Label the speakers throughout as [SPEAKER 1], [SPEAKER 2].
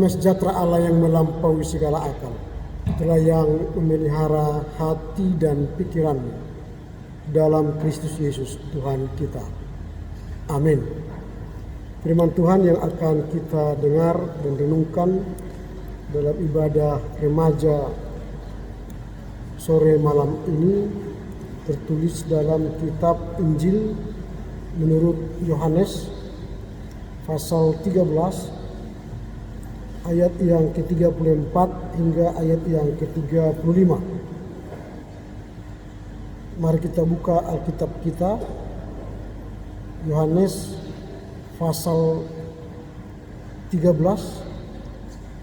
[SPEAKER 1] Damai sejahtera Allah yang melampaui segala akal, itulah yang memelihara hati dan pikiranmu dalam Kristus Yesus Tuhan kita. Amin. Firman Tuhan yang akan kita dengar dan renungkan dalam ibadah remaja sore malam ini tertulis dalam kitab Injil menurut Yohanes pasal 13 ayat yang ke-34 hingga ayat yang ke-35. Mari kita buka Alkitab kita, Yohanes pasal 13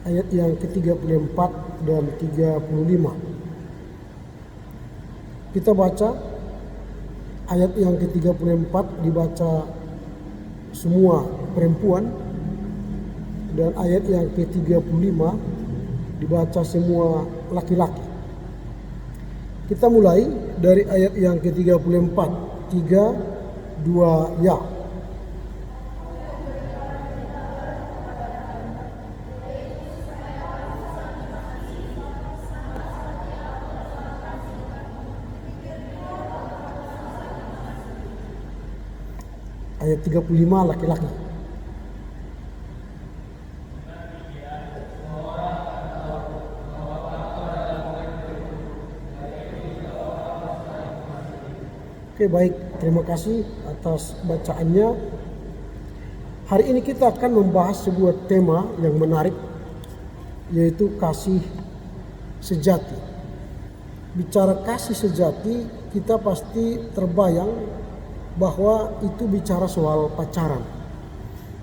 [SPEAKER 1] ayat yang ke-34 dan 35. Kita baca ayat yang ke-34 dibaca semua perempuan, dan ayat yang ke-35 dibaca semua laki-laki. Kita mulai dari ayat yang ke-34. 3, 2, ya. Ayat 35 laki-laki. Oke, baik, terima kasih atas bacaannya. Hari ini kita akan membahas sebuah tema yang menarik, yaitu kasih sejati. Bicara kasih sejati, kita pasti terbayang bahwa itu bicara soal pacaran.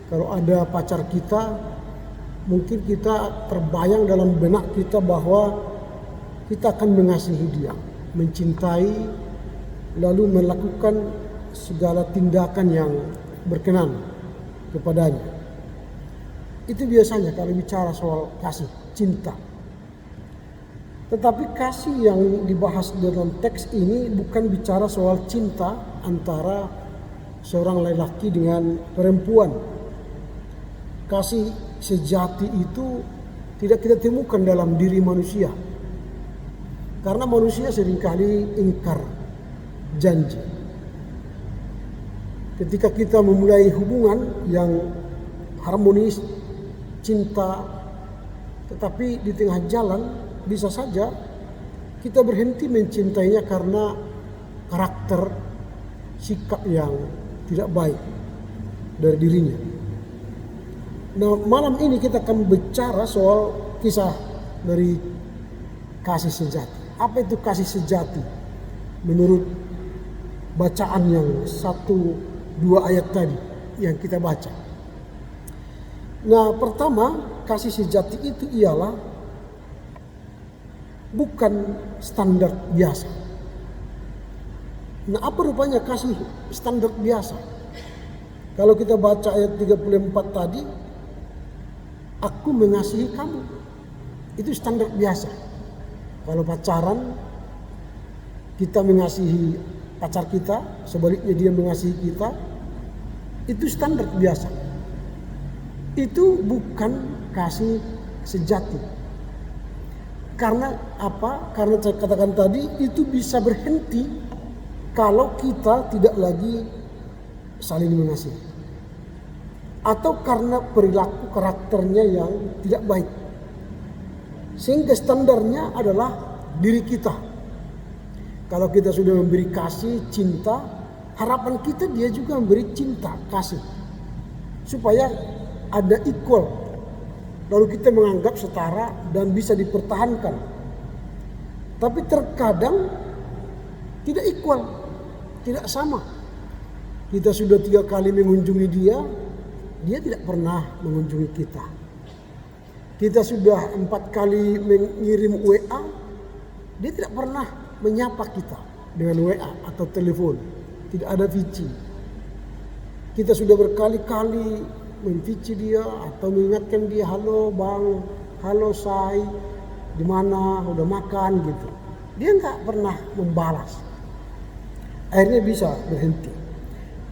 [SPEAKER 1] Kalau ada pacar kita, mungkin kita terbayang dalam benak kita bahwa kita akan mengasihi dia, mencintai, lalu melakukan segala tindakan yang berkenan kepadanya. Itu biasanya kalau bicara soal kasih, cinta. Tetapi kasih yang dibahas dalam teks ini bukan bicara soal cinta antara seorang lelaki dengan perempuan. Kasih sejati itu tidak kita temukan dalam diri manusia. Karena manusia seringkali ingkar janji. Ketika kita memulai hubungan yang harmonis, cinta, tetapi di tengah jalan bisa saja kita berhenti mencintainya karena karakter, sikap yang tidak baik dari dirinya. Nah, malam ini kita akan bicara soal kisah dari kasih sejati. Apa itu kasih sejati menurut bacaan yang 1-2 ayat tadi yang kita baca? Nah, pertama, kasih sejati itu ialah bukan standar biasa. Nah, apa rupanya kasih standar biasa? Kalau kita baca ayat 34 tadi, aku mengasihi kamu. Itu standar biasa. Kalau pacaran, kita mengasihi pacar kita, sebaliknya dia mengasihi kita, itu standar biasa. Itu bukan kasih sejati. Karena apa? Karena saya katakan tadi, itu bisa berhenti kalau kita tidak lagi saling mengasihi, atau karena perilaku karakternya yang tidak baik, sehingga standarnya adalah diri kita. Kalau kita sudah memberi kasih, cinta, harapan kita dia juga memberi cinta, kasih, supaya ada equal. Lalu kita menganggap setara dan bisa dipertahankan. Tapi terkadang tidak equal, tidak sama. Kita sudah 3 kali mengunjungi dia, dia tidak pernah mengunjungi kita. Kita sudah 4 kali mengirim WA, dia tidak pernah menyapa kita dengan WA atau telepon. Tidak ada VC. Kita sudah berkali-kali men-VC dia atau mengingatkan dia, halo bang, halo say, di mana, udah makan gitu. Dia nggak pernah membalas. Akhirnya bisa berhenti.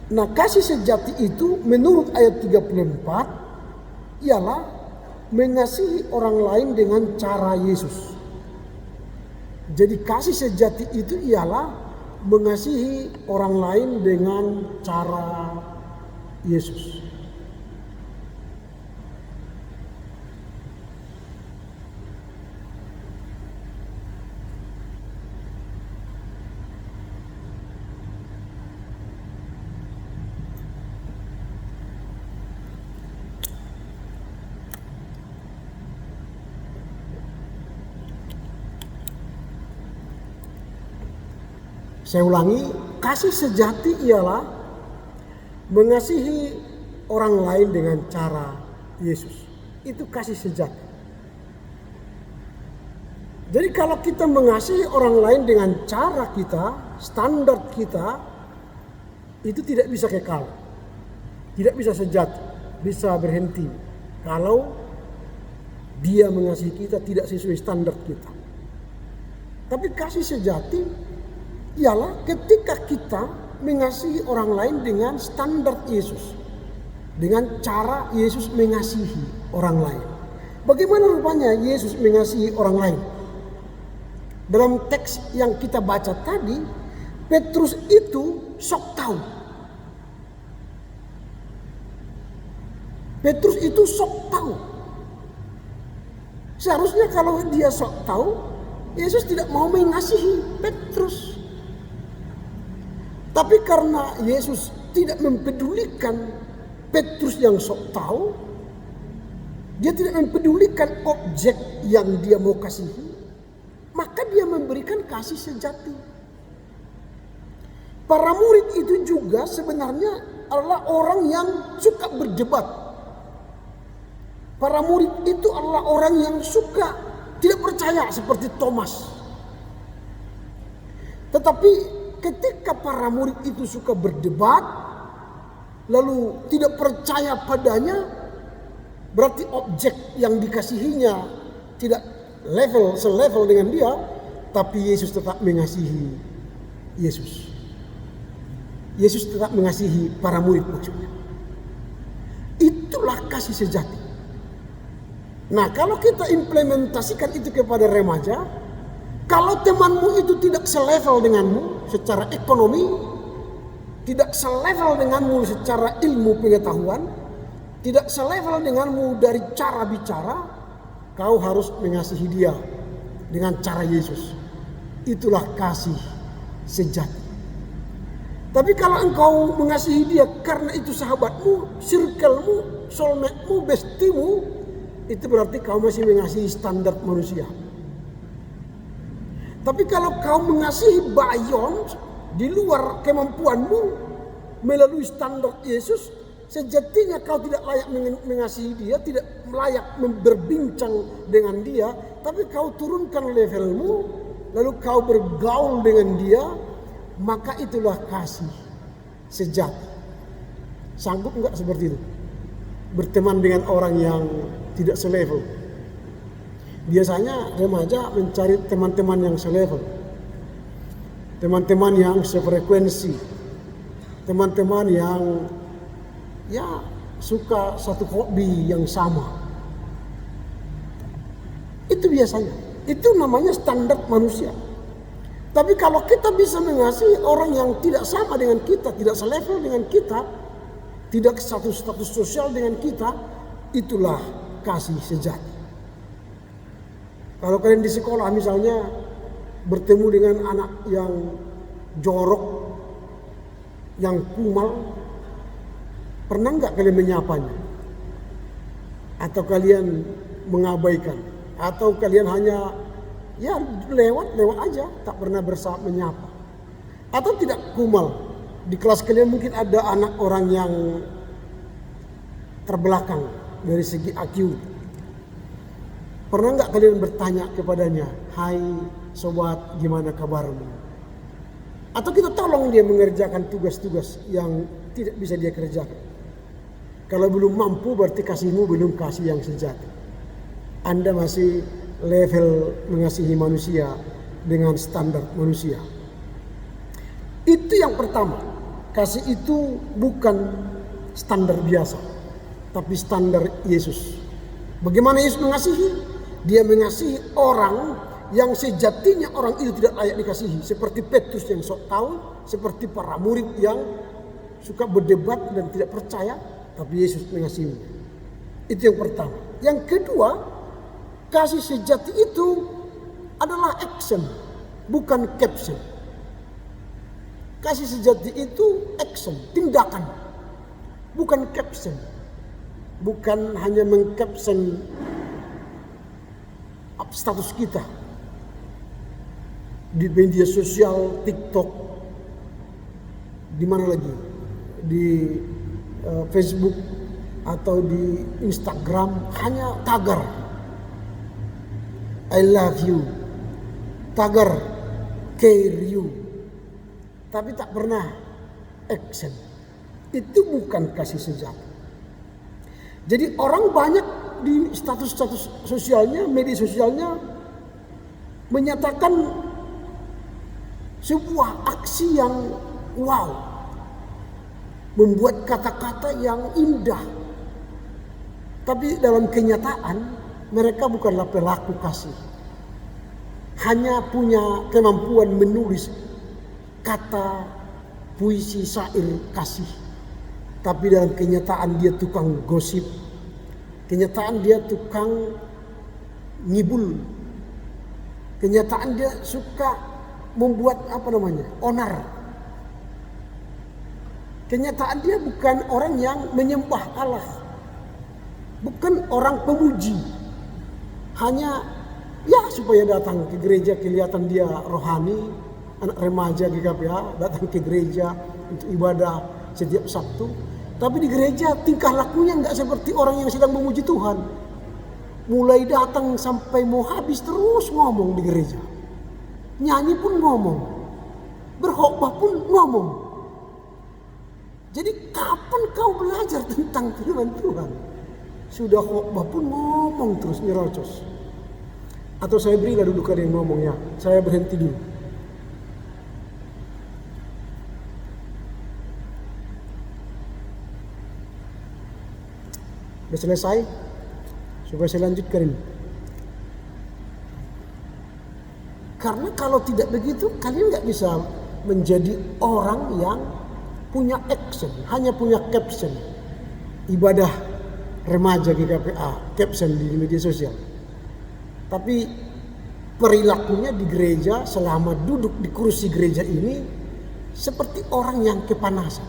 [SPEAKER 1] Nah, kasih sejati itu menurut ayat 34 ialah mengasihi orang lain dengan cara Yesus. Jadi kasih sejati itu ialah mengasihi orang lain dengan cara Yesus. Saya ulangi, kasih sejati ialah mengasihi orang lain dengan cara Yesus. Itu kasih sejati. Jadi kalau kita mengasihi orang lain dengan cara kita, standar kita, itu tidak bisa kekal. Tidak bisa sejati, bisa berhenti. Kalau dia mengasihi kita tidak sesuai standar kita. Tapi kasih sejati ialah ketika kita mengasihi orang lain dengan standar Yesus. Dengan cara Yesus mengasihi orang lain. Bagaimana rupanya Yesus mengasihi orang lain? Dalam teks yang kita baca tadi, Petrus itu sok tahu. Petrus itu sok tahu. Seharusnya kalau dia sok tahu, Yesus tidak mau mengasihi Petrus. Tapi karena Yesus tidak mempedulikan Petrus yang sok tahu, dia tidak mempedulikan objek yang dia mau kasihi, maka dia memberikan kasih sejati. Para murid itu juga sebenarnya adalah orang yang suka berdebat. Para murid itu adalah orang yang suka tidak percaya seperti Thomas. Tetapi ketika para murid itu suka berdebat, lalu tidak percaya padanya, berarti objek yang dikasihinya tidak selevel dengan dia, tapi Yesus tetap mengasihi Yesus. Yesus tetap mengasihi para murid maksudnya. Itulah kasih sejati. Nah, kalau kita implementasikan itu kepada remaja, kalau temanmu itu tidak selevel denganmu secara ekonomi, tidak selevel denganmu secara ilmu pengetahuan, tidak selevel denganmu dari cara bicara, kau harus mengasihi dia dengan cara Yesus. Itulah kasih sejati. Tapi kalau engkau mengasihi dia karena itu sahabatmu, circlemu, soulmate-mu, bestimu, itu berarti kau masih mengasihi standar manusia. Tapi kalau kau mengasihi bayon di luar kemampuanmu melalui standar Yesus, sejatinya kau tidak layak mengasihi dia, tidak layak berbincang dengan dia, tapi kau turunkan levelmu, lalu kau bergaul dengan dia, maka itulah kasih sejati. Sanggup enggak seperti itu? Berteman dengan orang yang tidak selevel. Biasanya remaja mencari teman-teman yang selevel, teman-teman yang sefrekuensi, teman-teman yang suka satu hobi yang sama. Itu biasanya, itu namanya standar manusia. Tapi kalau kita bisa mengasihi orang yang tidak sama dengan kita, tidak selevel dengan kita, tidak satu status sosial dengan kita, itulah kasih sejati. Kalau kalian di sekolah misalnya bertemu dengan anak yang jorok, yang kumal, pernah nggak kalian menyapanya? Atau kalian mengabaikan? Atau kalian hanya lewat aja, tak pernah bersama menyapa? Atau tidak kumal? Di kelas kalian mungkin ada anak orang yang terbelakang dari segi IQ. Pernah nggak kalian bertanya kepadanya, "Hai sobat, gimana kabarmu?" Atau kita tolong dia mengerjakan tugas-tugas yang tidak bisa dia kerjakan. Kalau belum mampu berarti kasihmu belum kasih yang sejati. Anda masih level mengasihi manusia dengan standar manusia. Itu yang pertama. Kasih itu bukan standar biasa, tapi standar Yesus. Bagaimana Yesus mengasihi? Dia mengasihi orang yang sejatinya orang itu tidak layak dikasihi. Seperti Petrus yang sok tahu, seperti para murid yang suka berdebat dan tidak percaya, tapi Yesus mengasihi. Itu yang pertama. Yang kedua, kasih sejati itu adalah action, bukan caption. Kasih sejati itu action, tindakan, bukan caption. Bukan hanya mengcaption status kita di media sosial, TikTok, di mana lagi, di Facebook atau di Instagram, hanya tagar I love you, tagar care you, tapi tak pernah action. Itu bukan kasih sejati. Jadi orang banyak di status-status sosialnya, media sosialnya menyatakan sebuah aksi yang wow, membuat kata-kata yang indah. Tapi dalam kenyataan mereka bukanlah pelaku kasih. Hanya punya kemampuan menulis kata puisi syair kasih. Tapi dalam kenyataan dia tukang gosip. Kenyataan dia tukang ngibul. Kenyataan dia suka membuat onar. Kenyataan dia bukan orang yang menyembah Allah. Bukan orang pemuji. Hanya supaya datang ke gereja kelihatan dia rohani. Anak remaja GKPA datang ke gereja untuk ibadah setiap Sabtu. Tapi di gereja tingkah lakunya enggak seperti orang yang sedang memuji Tuhan. Mulai datang sampai mau habis terus ngomong di gereja. Nyanyi pun ngomong. Berkhotbah pun ngomong. Jadi kapan kau belajar tentang firman Tuhan? Sudah khotbah pun ngomong terus nyerocos. Atau saya berilah dulu kalian ngomongnya. Saya berhenti dulu. Sudah selesai? Supaya saya lanjutkan ini. Karena kalau tidak begitu, kalian nggak bisa menjadi orang yang punya action, hanya punya caption. Ibadah remaja GKPA, caption di media sosial. Tapi perilakunya di gereja selama duduk di kursi gereja ini seperti orang yang kepanasan,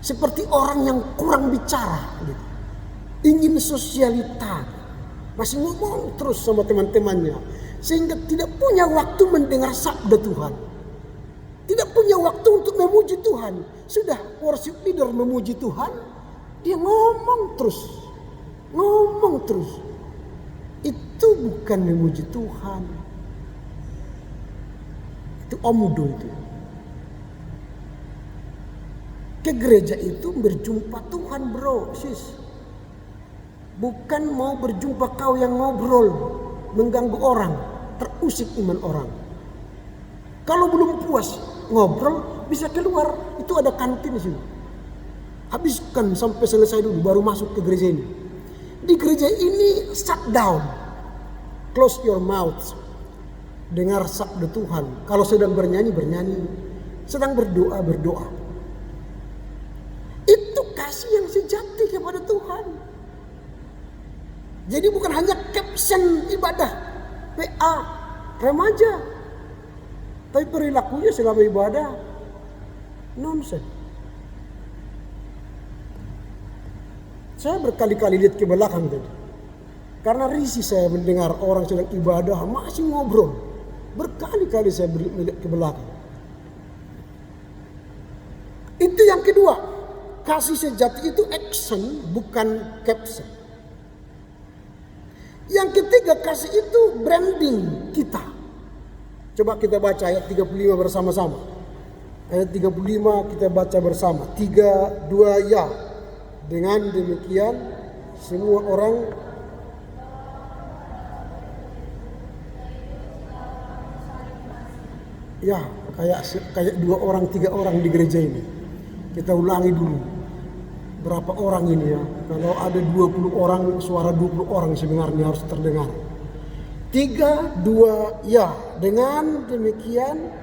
[SPEAKER 1] seperti orang yang kurang bicara, gitu. Ingin sosialita, masih ngomong terus sama teman-temannya, sehingga tidak punya waktu mendengar sabda Tuhan, tidak punya waktu untuk memuji Tuhan. Sudah worship leader memuji Tuhan, dia ngomong terus. Itu bukan memuji Tuhan, itu omdo itu. Ke gereja itu berjumpa Tuhan bro, sis. Bukan mau berjumpa kau yang ngobrol, mengganggu orang, terusik iman orang. Kalau belum puas ngobrol, bisa keluar. Itu ada kantin di sini. Habiskan sampai selesai dulu, baru masuk ke gereja ini. Di gereja ini shut down, close your mouth. Dengar sabda Tuhan. Kalau sedang bernyanyi, bernyanyi. Sedang berdoa, berdoa. Itu kasih yang sejati kepada Tuhan. Jadi bukan hanya caption ibadah PA remaja, tapi perilakunya selama ibadah nonsen. Saya berkali-kali lihat ke belakang tadi, karena risih saya mendengar orang sedang ibadah masih ngobrol. Berkali-kali saya melihat ke belakang. Itu yang kedua, kasih sejati itu action bukan caption. Yang ketiga, kasih itu branding kita. Coba kita baca ayat 35 bersama-sama. Ayat 35 kita baca bersama. 3, 2, ya. Dengan demikian semua orang ya kayak 2 orang 3 orang di gereja ini. Kita ulangi dulu. Berapa orang ini ya? Kalau ada 20 orang, suara 20 orang sebenarnya harus terdengar. 3, 2, ya. Dengan demikian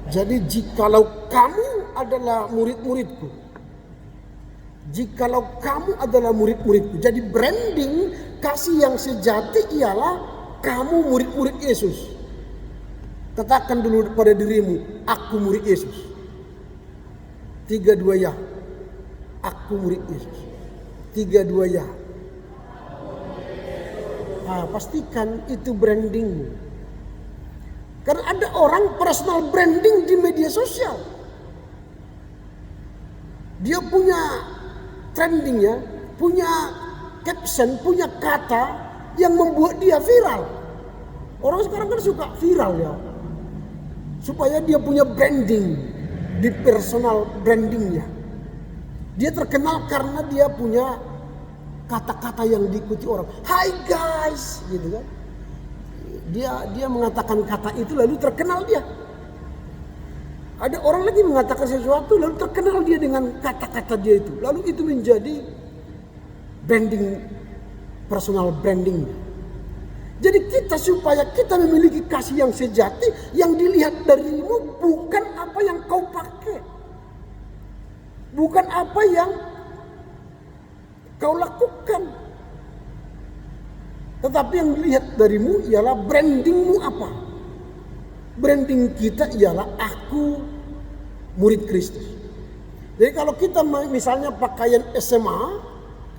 [SPEAKER 1] jadi jikalau kamu adalah murid-muridku, jikalau kamu adalah murid-muridku, jadi branding kasih yang sejati ialah kamu murid-murid Yesus. Katakan dulu pada dirimu, aku murid Yesus. 3, 2, ya. Aku murid Yesus. 3, 2, ya. Pastikan itu brandingmu. Karena ada orang personal branding di media sosial. Dia punya trendingnya, punya caption, punya kata yang membuat dia viral. Orang sekarang kan suka viral ya. Supaya dia punya branding di personal brandingnya. Dia terkenal karena dia punya kata-kata yang diikuti orang. Hai guys, gitu kan. Dia mengatakan kata itu lalu terkenal dia. Ada orang lagi mengatakan sesuatu lalu terkenal dia dengan kata-kata dia itu. Lalu itu menjadi branding, personal branding. Jadi supaya kita memiliki kasih yang sejati, yang dilihat darimu bukan apa yang kau pakai. Bukan apa yang kau lakukan. Tetapi yang dilihat darimu ialah brandingmu apa. Branding kita ialah aku murid Kristus. Jadi kalau kita misalnya pakaian SMA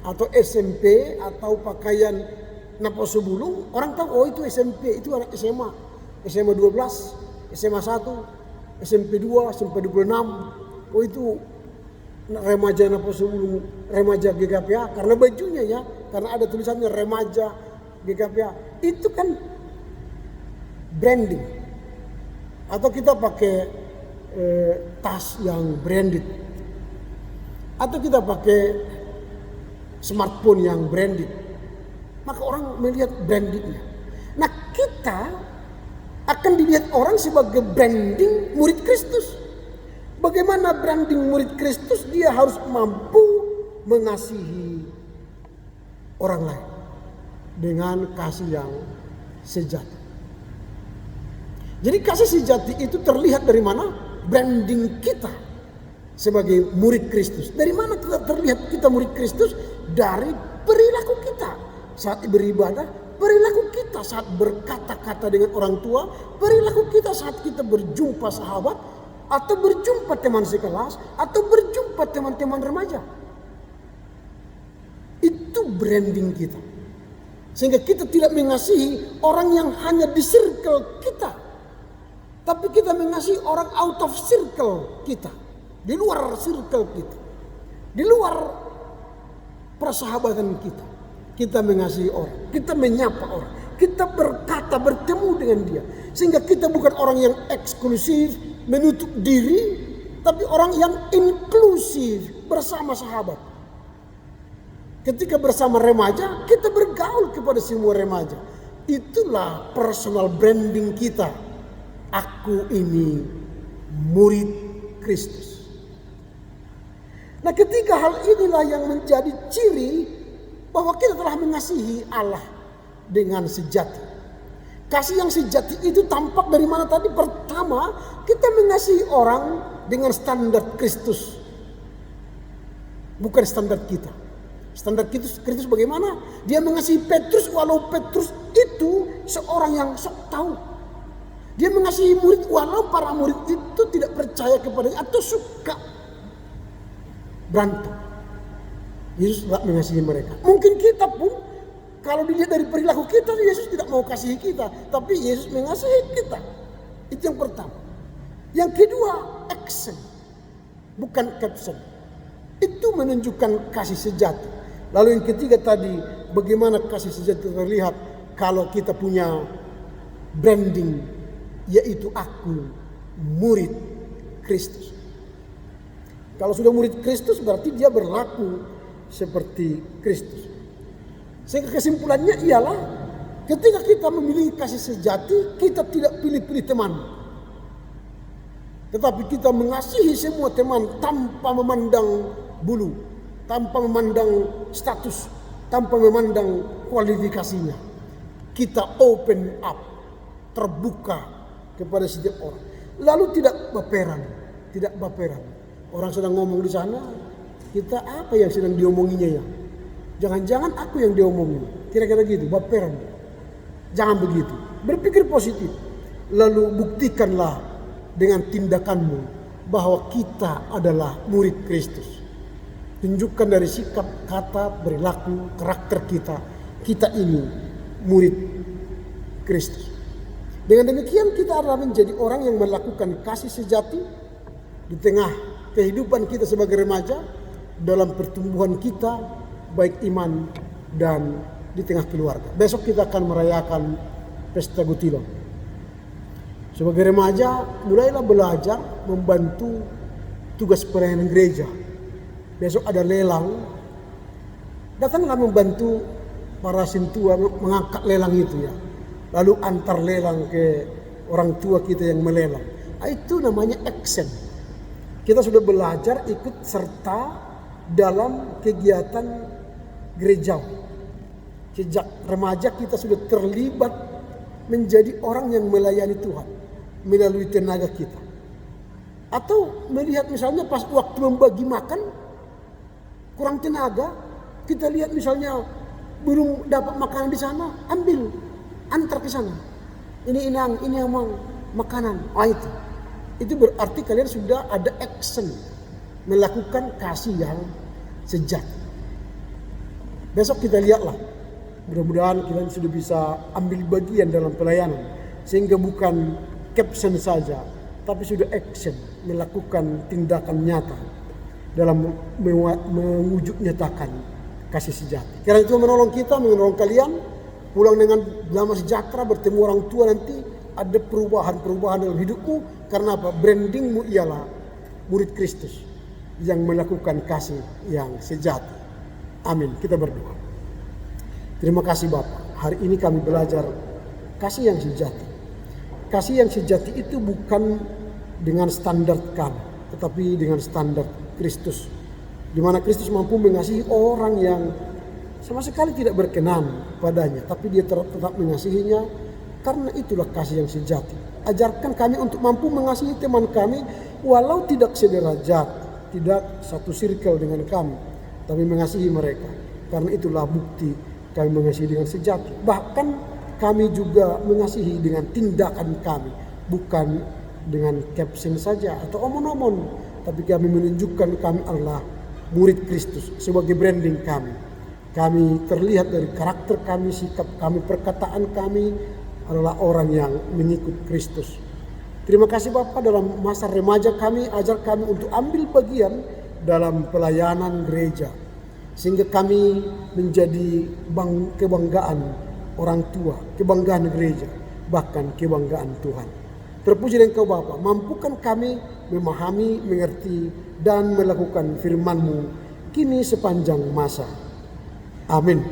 [SPEAKER 1] atau SMP atau pakaian Naposo Bulung, orang tahu oh itu SMP, itu anak SMA. SMA 12, SMA 1, SMP 2, SMP 26. Oh itu remaja Naposo Bulung, remaja GKPA karena bajunya ya, karena ada tulisannya remaja GKPA. Itu kan branding. Atau kita pakai tas yang branded. Atau kita pakai smartphone yang branded. Maka orang melihat brandingnya. Nah kita akan dilihat orang sebagai branding murid Kristus. Bagaimana branding murid Kristus? Dia harus mampu mengasihi orang lain dengan kasih yang sejati. Jadi kasih sejati itu terlihat dari mana? Branding kita sebagai murid Kristus. Dari mana kita terlihat kita murid Kristus? Dari perilaku kita saat beribadah, perilaku kita saat berkata-kata dengan orang tua, perilaku kita saat kita berjumpa sahabat, atau berjumpa teman sekelas, atau berjumpa teman-teman remaja. Itu branding kita. Sehingga kita tidak mengasihi orang yang hanya di circle kita, tapi kita mengasihi orang out of circle kita, di luar circle kita, di luar persahabatan kita. Kita mengasihi orang, kita menyapa orang, kita berkata, bertemu dengan dia. Sehingga kita bukan orang yang eksklusif, menutup diri, tapi orang yang inklusif bersama sahabat. Ketika bersama remaja, kita bergaul kepada semua remaja. Itulah personal branding kita. Aku ini murid Kristus. Nah ketika hal inilah yang menjadi ciri bahwa kita telah mengasihi Allah dengan sejati. Kasih yang sejati itu tampak dari mana tadi? Pertama, kita mengasihi orang dengan standar Kristus. Bukan standar kita. Standar Kristus bagaimana? Dia mengasihi Petrus walau Petrus itu seorang yang sok tahu. Dia mengasihi murid walau para murid itu tidak percaya kepadanya atau suka berantem. Yesus tidak mengasihi mereka. Mungkin kita pun kalau dilihat dari perilaku kita, Yesus tidak mau kasihi kita, tapi Yesus mengasihi kita. Itu yang pertama. Yang kedua, action, bukan caption. Itu menunjukkan kasih sejati. Lalu yang ketiga tadi, bagaimana kasih sejati terlihat kalau kita punya branding, yaitu aku murid Kristus. Kalau sudah murid Kristus berarti dia berlaku seperti Kristus. Sehingga kesimpulannya ialah Ketika kita memiliki kasih sejati, kita tidak pilih-pilih teman. Tetapi kita mengasihi semua teman tanpa memandang bulu, tanpa memandang status, tanpa memandang kualifikasinya. Kita open up, terbuka kepada setiap orang. Lalu tidak baperan. Orang sedang ngomong di sana, kita apa yang sedang diomonginya ya? Jangan-jangan aku yang diomongin. Kira-kira gitu, baperan. Jangan begitu. Berpikir positif. Lalu buktikanlah dengan tindakanmu bahwa kita adalah murid Kristus. Tunjukkan dari sikap, kata, perilaku, karakter kita. Kita ini murid Kristus. Dengan demikian kita adalah menjadi orang yang melakukan kasih sejati di tengah kehidupan kita sebagai remaja, dalam pertumbuhan kita, baik iman dan di tengah keluarga. Besok kita akan merayakan Pesta Gutilon. Sebagai remaja, mulailah belajar membantu tugas pelayanan gereja. Besok ada lelang, datanglah membantu para sintua mengangkat lelang itu ya. Lalu antar lelang ke orang tua kita yang melelang. Itu namanya action. Kita sudah belajar ikut serta dalam kegiatan gerejawi. Sejak remaja kita sudah terlibat menjadi orang yang melayani Tuhan melalui tenaga kita. Atau melihat misalnya pas waktu membagi makan kurang tenaga, kita lihat misalnya belum dapat makanan di sana, ambil, antar ke sana. Ini emang makanan. Itu berarti kalian sudah ada action melakukan kasih yang sejati. Besok kita lihatlah. Mudah-mudahan kalian sudah bisa ambil bagian dalam pelayanan. Sehingga bukan caption saja, tapi sudah action, melakukan tindakan nyata dalam mewujud nyatakan kasih sejati. Karena itu menolong kita, menolong kalian pulang dengan damai sejahtera, bertemu orang tua nanti ada perubahan dalam hidupmu. Karena apa? Brandingmu ialah murid Kristus yang melakukan kasih yang sejati. Amin. Kita berdoa. Terima kasih Bapak. Hari ini kami belajar kasih yang sejati. Kasih yang sejati itu bukan dengan standar kami, tetapi dengan standar Kristus. Di mana Kristus mampu mengasihi orang yang sama sekali tidak berkenan padanya, tapi dia tetap mengasihinya. Karena itulah kasih yang sejati. Ajarkan kami untuk mampu mengasihi teman kami walau tidak sederajat, tidak satu circle dengan kami, tapi mengasihi mereka. Karena itulah bukti kami mengasihi dengan sejati. Bahkan kami juga mengasihi dengan tindakan kami, bukan dengan caption saja atau omon-omon, tapi kami menunjukkan kami adalah murid Kristus sebagai branding kami. Kami terlihat dari karakter kami, sikap kami, perkataan kami adalah orang yang mengikut Kristus. Terima kasih Bapak, dalam masa remaja kami, ajar kami untuk ambil bagian dalam pelayanan gereja. Sehingga kami menjadi kebanggaan orang tua, kebanggaan gereja, bahkan kebanggaan Tuhan. Terpuji Engkau Bapa, mampukan kami memahami, mengerti, dan melakukan firman-Mu kini sepanjang masa. Amin.